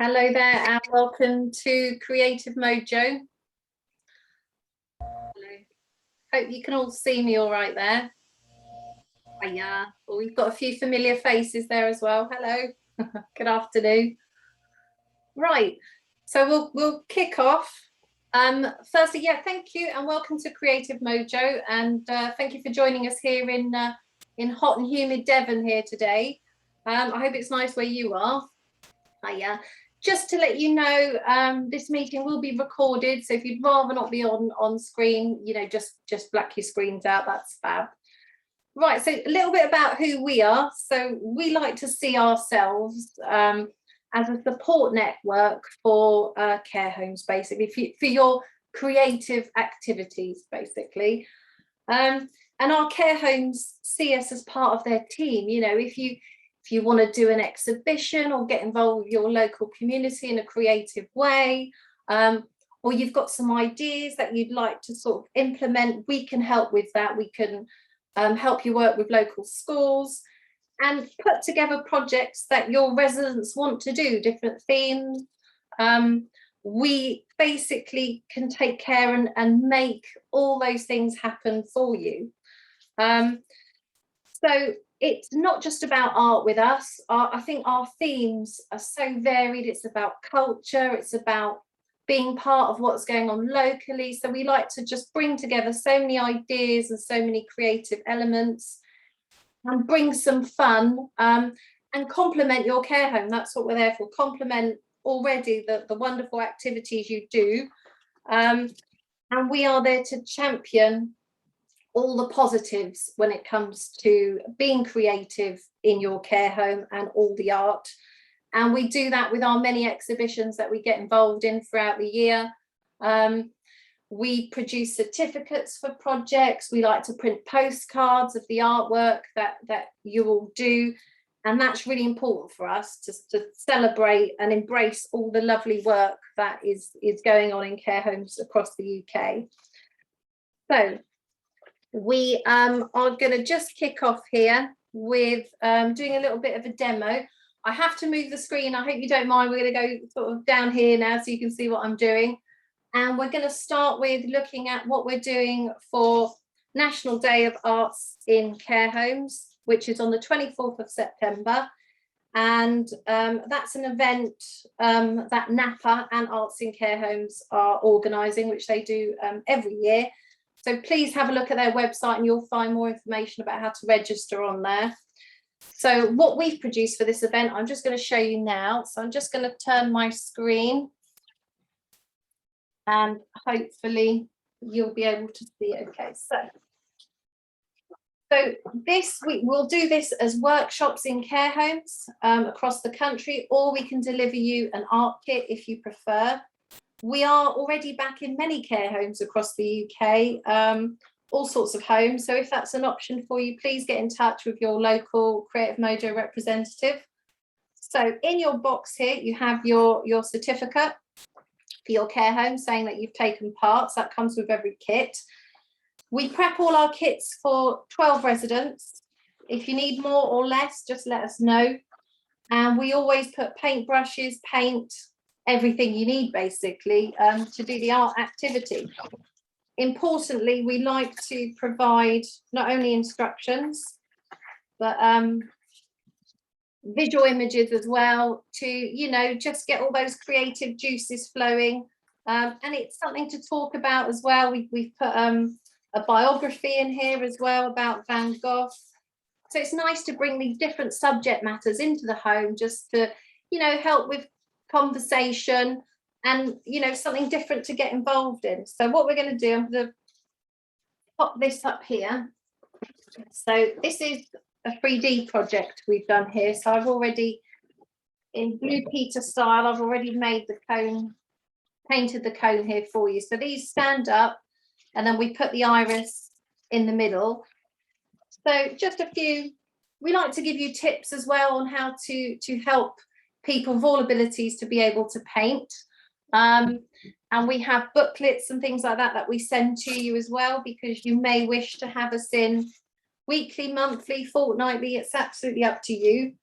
Hello there and welcome to Creative Mojo. Hello. Hope you can all see me all right there. Hiya. Well, we've got a few familiar faces there as well. Hello. Good afternoon. Right, so we'll kick off. Firstly, thank you and welcome to Creative Mojo, and thank you for joining us here in hot and humid Devon here today. I hope it's nice where you are. Hiya. Just to let you know, this meeting will be recorded, so if you'd rather not be on screen, you know, just black your screens out. That's fab. Right, so a little bit about who we are. So we like to see ourselves as a support network for care homes, basically, for your creative activities, basically. And our care homes see us as part of their team. You know, if you want to do an exhibition or get involved with your local community in a creative way, or you've got some ideas that you'd like to sort of implement, we can help with that. We can help you work with local schools and put together projects that your residents want to do, different themes. We basically can take care and make all those things happen for you. So it's not just about art with us. I think our themes are so varied. It's about culture, it's about being part of what's going on locally. So we like to just bring together so many ideas and so many creative elements and bring some fun and complement your care home. That's what we're there for, complement already the wonderful activities you do. And we are there to champion all the positives when it comes to being creative in your care home and all the art. And we do that with our many exhibitions that we get involved in throughout the year. We produce certificates for projects. We like to print postcards of the artwork that you all do. And that's really important for us to celebrate and embrace all the lovely work that is going on in care homes across the UK. So we are going to just kick off here with doing a little bit of a demo. I have to move the screen. I hope you don't mind. We're going to go sort of down here now so you can see what I'm doing. And we're going to start with looking at what we're doing for National Day of Arts in Care Homes, which is on the 24th of September. And that's an event that NAPA and Arts in Care Homes are organising, which they do every year. So please have a look at their website and you'll find more information about how to register on there. So what we've produced for this event, I'm just going to show you now. So I'm just going to turn my screen and hopefully you'll be able to see. Okay, so this week we'll do this as workshops in care homes across the country, or we can deliver you an art kit if you prefer. We are already back in many care homes across the UK, all sorts of homes. So if that's an option for you, please get in touch with your local Creative Mojo representative. So in your box here, you have your certificate for your care home saying that you've taken part. So that comes with every kit. We prep all our kits for 12 residents. If you need more or less, just let us know. And we always put paintbrushes, paint, everything you need basically to do the art activity. Importantly, we like to provide not only instructions but visual images as well to, you know, just get all those creative juices flowing, and it's something to talk about as well. We've put a biography in here as well about Van Gogh. So it's nice to bring these different subject matters into the home just to, you know, help with conversation and, you know, something different to get involved in. So what we're going to do, I'm going to pop this up here. So this is a 3D project we've done here. So I've already, in Blue Peter style, I've already made the cone, painted the cone here for you. So these stand up and then we put the iris in the middle. So just a few, we like to give you tips as well on how to help people with all abilities to be able to paint. And we have booklets and things like that we send to you as well, because you may wish to have us in weekly, monthly, fortnightly. It's absolutely up to you.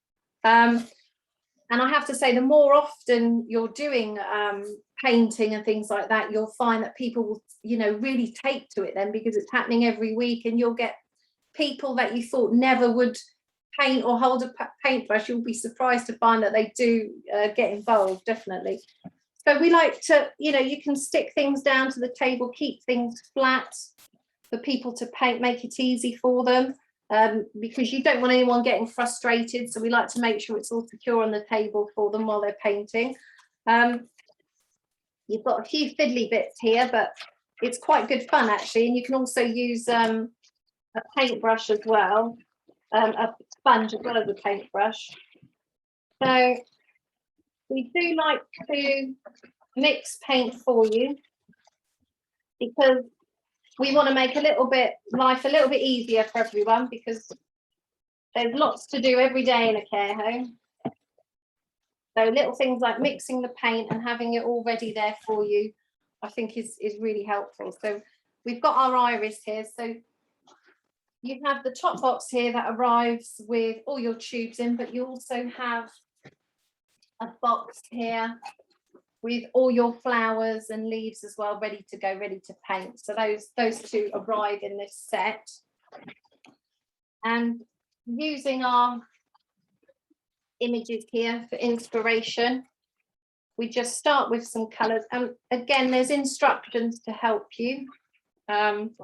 And I have to say, the more often you're doing painting and things like that, you'll find that people will, really take to it then, because it's happening every week, and you'll get people that you thought never would paint or hold a paintbrush. You'll be surprised to find that they do get involved, definitely. So we like to, you can stick things down to the table, keep things flat for people to paint, make it easy for them. Because you don't want anyone getting frustrated, so we like to make sure it's all secure on the table for them while they're painting. You've got a few fiddly bits here, but it's quite good fun actually, and you can also use a paintbrush as well, a sponge as well as a paintbrush. So we do like to mix paint for you, because we want to make life a little bit easier for everyone, because there's lots to do every day in a care home. So little things like mixing the paint and having it all ready there for you, I think is really helpful. So we've got our iris here. So you have the top box here that arrives with all your tubes in, but you also have a box here with all your flowers and leaves as well, ready to go, ready to paint. So those two arrive in this set. And using our images here for inspiration, we just start with some colours. And again, there's instructions to help you. And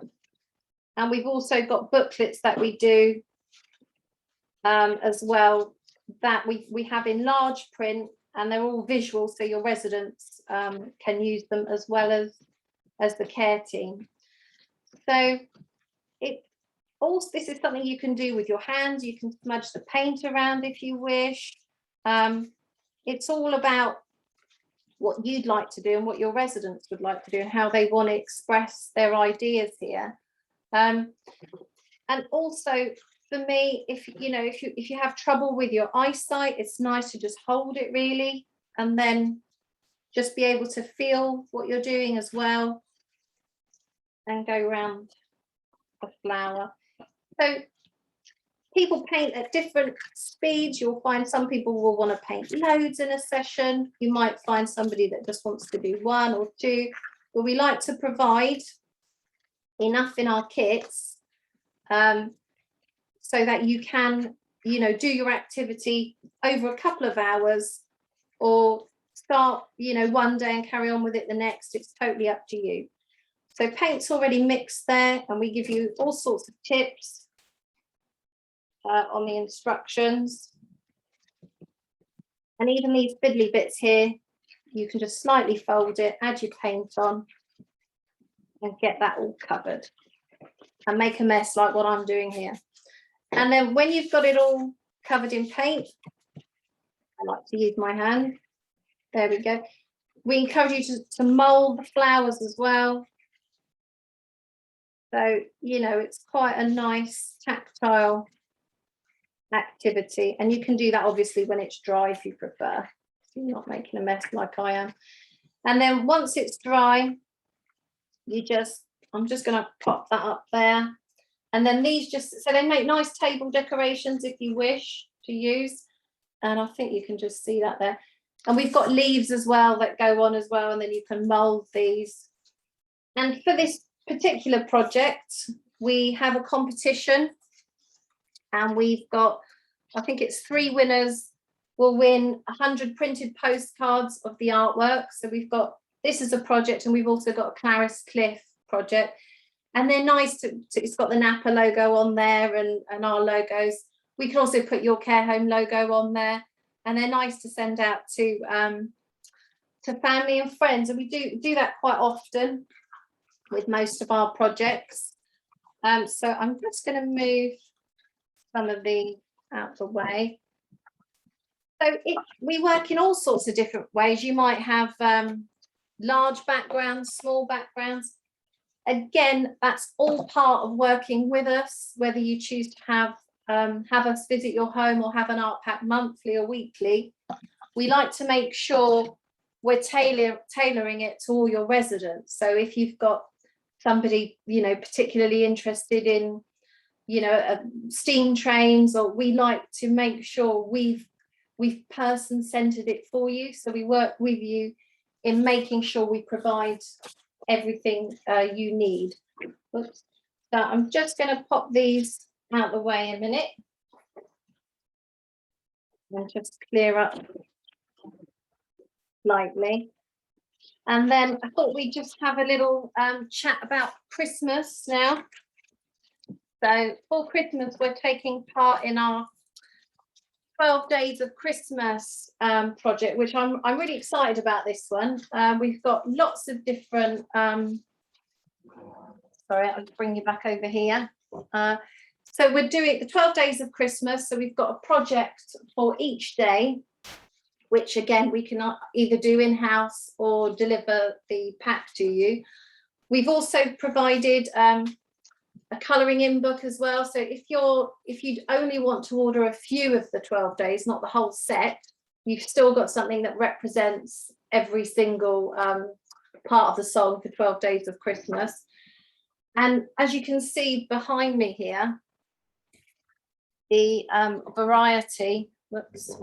we've also got booklets that we do as well, that we have in large print, and they're all visual, so your residents can use them as well as the care team. So this is something you can do with your hands. You can smudge the paint around if you wish. It's all about what you'd like to do and what your residents would like to do and how they want to express their ideas here. And also, for me, if you have trouble with your eyesight, it's nice to just hold it really, and then just be able to feel what you're doing as well, and go around a flower. So people paint at different speeds. You'll find some people will want to paint loads in a session. You might find somebody that just wants to do 1 or 2, but we like to provide enough in our kits so that you can, do your activity over a couple of hours, or start, one day and carry on with it the next. It's totally up to you. So paint's already mixed there, and we give you all sorts of tips on the instructions. And even these fiddly bits here, you can just slightly fold it, add your paint on, and get that all covered, and make a mess like what I'm doing here. And then when you've got it all covered in paint, I like to use my hand. There we go. We encourage you to mold the flowers as well. So, it's quite a nice tactile activity. And you can do that obviously when it's dry if you prefer. So you're not making a mess like I am. And then once it's dry, I'm just going to pop that up there. And then so they make nice table decorations if you wish to use. And I think you can just see that there. And we've got leaves as well that go on as well, and then you can mold these. And for this particular project, we have a competition, and we've got, I think it's 3 winners will win 100 printed postcards of the artwork. So this is a project, and we've also got a Clarice Cliff project, and they're nice it's got the Napa logo on there and our logos. We can also put your care home logo on there, and they're nice to send out to family and friends. And we do that quite often with most of our projects. So I'm just going to move some of these out the way. So we work in all sorts of different ways. You might have large backgrounds, small backgrounds. Again, that's all part of working with us, whether you choose to have us visit your home or have an art pack monthly or weekly. We like to make sure we're tailoring it to all your residents. So if you've got somebody, particularly interested in, steam trains, or we like to make sure we've we've person-centered it for you. So we work with you in making sure we provide everything you need. Oops. So I'm just going to pop these out the way a minute and just clear up slightly. And then I thought we'd just have a little chat about Christmas now. So for Christmas, we're taking part in our 12 Days of Christmas project, which I'm really excited about this one. We've got lots of different, sorry, I'll bring you back over here. So we're doing the 12 Days of Christmas. So we've got a project for each day, which again, we can either do in-house or deliver the pack to you. We've also provided a colouring in book as well. So if you only want to order a few of the 12 days, not the whole set, you've still got something that represents every single part of the song for 12 Days of Christmas. And as you can see behind me here, the variety, whoops,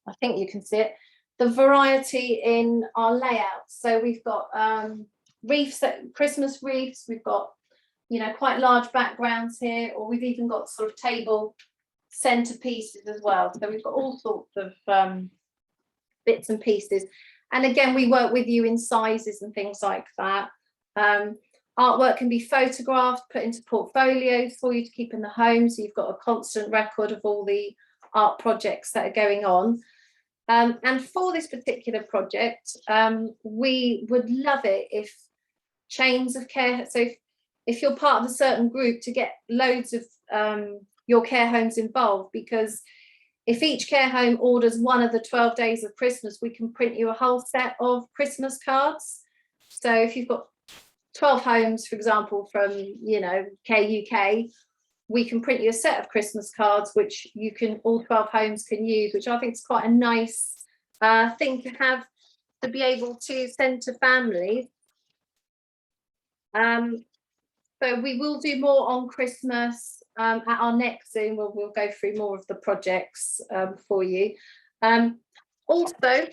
I think you can see it, the variety in our layout. So we've got wreaths, Christmas wreaths, we've got, you know, quite large backgrounds here, or we've even got sort of table centerpieces as well. So we've got all sorts of bits and pieces. And again, we work with you in sizes and things like that. Artwork can be photographed, put into portfolios for you to keep in the home. So you've got a constant record of all the art projects that are going on. And for this particular project, we would love it if chains of care, so if you're part of a certain group, to get loads of your care homes involved, because if each care home orders one of the 12 Days of Christmas, we can print you a whole set of Christmas cards. So if you've got 12 homes, for example, from, you know, KUK, we can print you a set of Christmas cards, which you can, all 12 homes can use, which I think is quite a nice thing to have, to be able to send to families. So we will do more on Christmas at our next Zoom. We'll go through more of the projects for you. Also,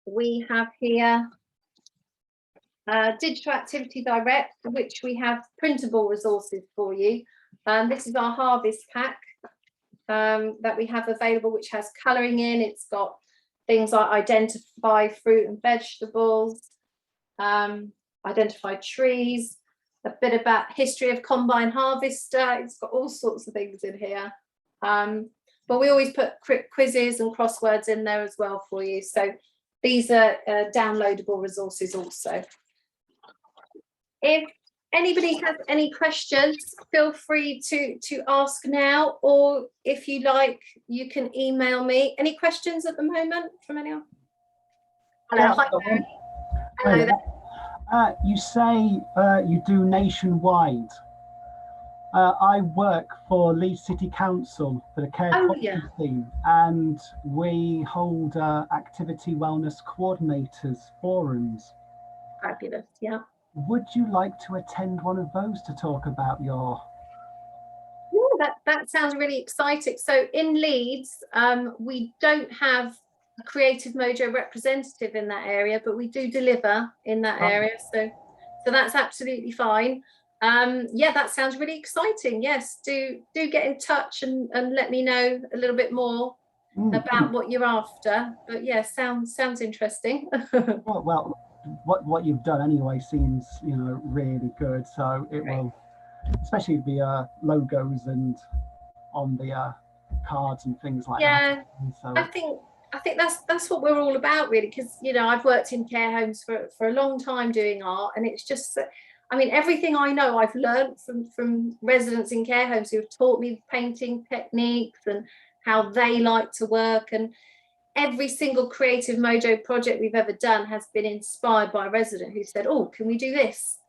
we have here Digital Activity Direct, which we have printable resources for you. This is our harvest pack that we have available, which has colouring in. It's got things like identify fruit and vegetables, identify trees, a bit about history of combine harvester. It's got all sorts of things in here. But we always put quizzes and crosswords in there as well for you. So these are downloadable resources also. If anybody has any questions, feel free to ask now, or if you like, you can email me. Any questions at the moment from anyone? Hello. Hi, Mary. Hello there. You say you do nationwide. I work for Leeds City Council for the Care team, and we hold activity wellness coordinators forums. Fabulous, yeah. Would you like to attend one of those to talk about your... Yeah, that sounds really exciting. So in Leeds, we don't have a Creative Mojo representative in that area, but we do deliver in that area. So that's absolutely fine. Yeah, that sounds really exciting. Yes, do get in touch and let me know a little bit more about what you're after. But yeah, sounds interesting. Well, what you've done anyway seems, you know, really good. So it will, especially the logos and on the cards and things like that. So I think that's what we're all about, really, because, you know, I've worked in care homes for a long time doing art, and it's just, I mean, everything I know I've learned from residents in care homes who have taught me painting techniques and how they like to work. And every single Creative Mojo project we've ever done has been inspired by a resident who said, oh, can we do this?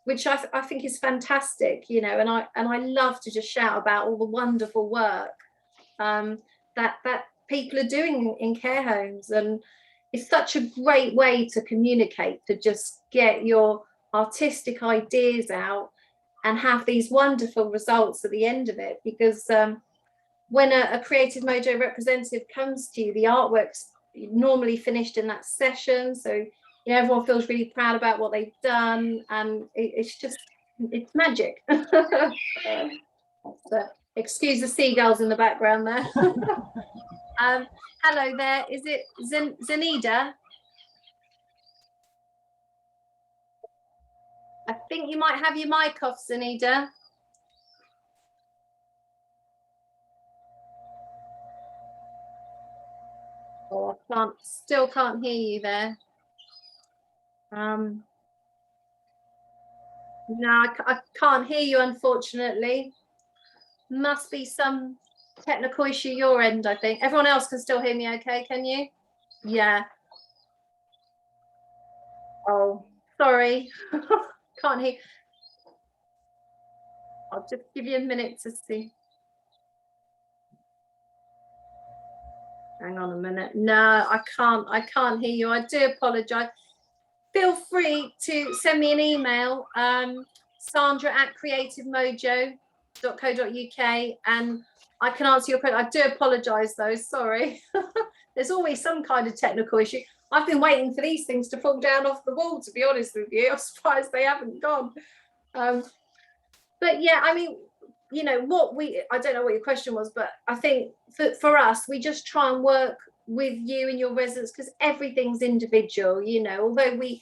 Which I think is fantastic, you know, and I love to just shout about all the wonderful work that people are doing in care homes. And it's such a great way to communicate, to just get your artistic ideas out and have these wonderful results at the end of it, because when a Creative Mojo representative comes to you, the artwork's normally finished in that session. So, you know, everyone feels really proud about what they've done, and it's magic. So, excuse the seagulls in the background there. Hello there, is it Zanida? I think you might have your mic off, Zanida. Oh, still can't hear you there. No, I can't hear you, unfortunately. Must be some technical issue your end, I think. Everyone else can still hear me okay, can you? Yeah. Oh, sorry. Can't hear. I'll just give you a minute to see. Hang on a minute. No, I can't hear you. I do apologize. Feel free to send me an email, sandra@creativemojo.co.uk, and I can answer your question. I do apologize though, sorry. There's always some kind of technical issue. I've been waiting for these things to fall down off the wall, to be honest with you. I'm surprised they haven't gone. But yeah, I mean, you know, I don't know what your question was, but I think for us, we just try and work with you and your residents, because everything's individual, you know. Although we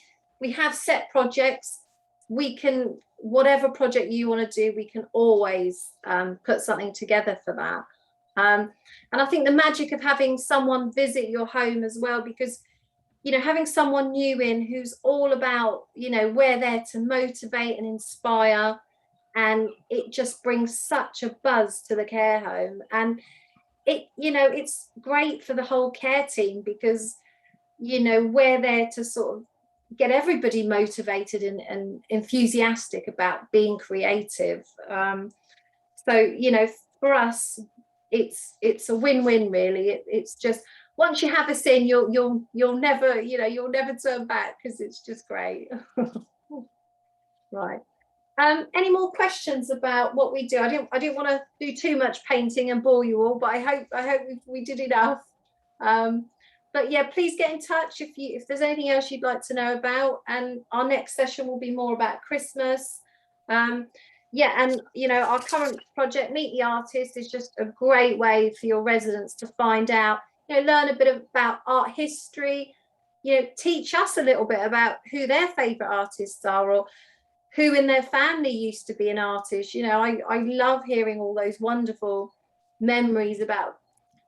have set projects, we can, whatever project you want to do, we can always put something together for that. And I think the magic of having someone visit your home as well, because, you know, having someone new in who's all about, you know, we're there to motivate and inspire, and it just brings such a buzz to the care home. And it, you know, it's great for the whole care team, because, you know, we're there to sort of get everybody motivated and enthusiastic about being creative. So, you know, for us, it's a win-win, really. It's just, once you have us in, you'll never, you know, you'll never turn back, because it's just great. Right. Any more questions about what we do? I didn't want to do too much painting and bore you all, but I hope we did enough. But yeah, please get in touch if there's anything else you'd like to know about, and our next session will be more about Christmas. Yeah, and you know, our current project, Meet the Artist, is just a great way for your residents to find out, you know, learn a bit about art history, you know, teach us a little bit about who their favorite artists are, or who in their family used to be an artist. You know, I love hearing all those wonderful memories about,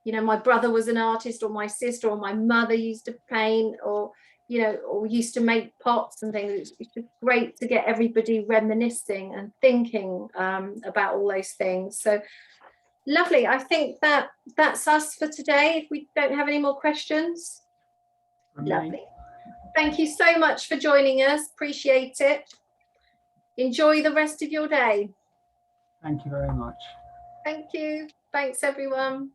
you know, my brother was an artist, or my sister or my mother used to paint, or, you know, or used to make pots and things. It's just great to get everybody reminiscing and thinking about all those things. So lovely. I think that's us for today, if we don't have any more questions. Lovely. Thank you so much for joining us. Appreciate it. Enjoy the rest of your day. Thank you very much. Thank you. Thanks, everyone.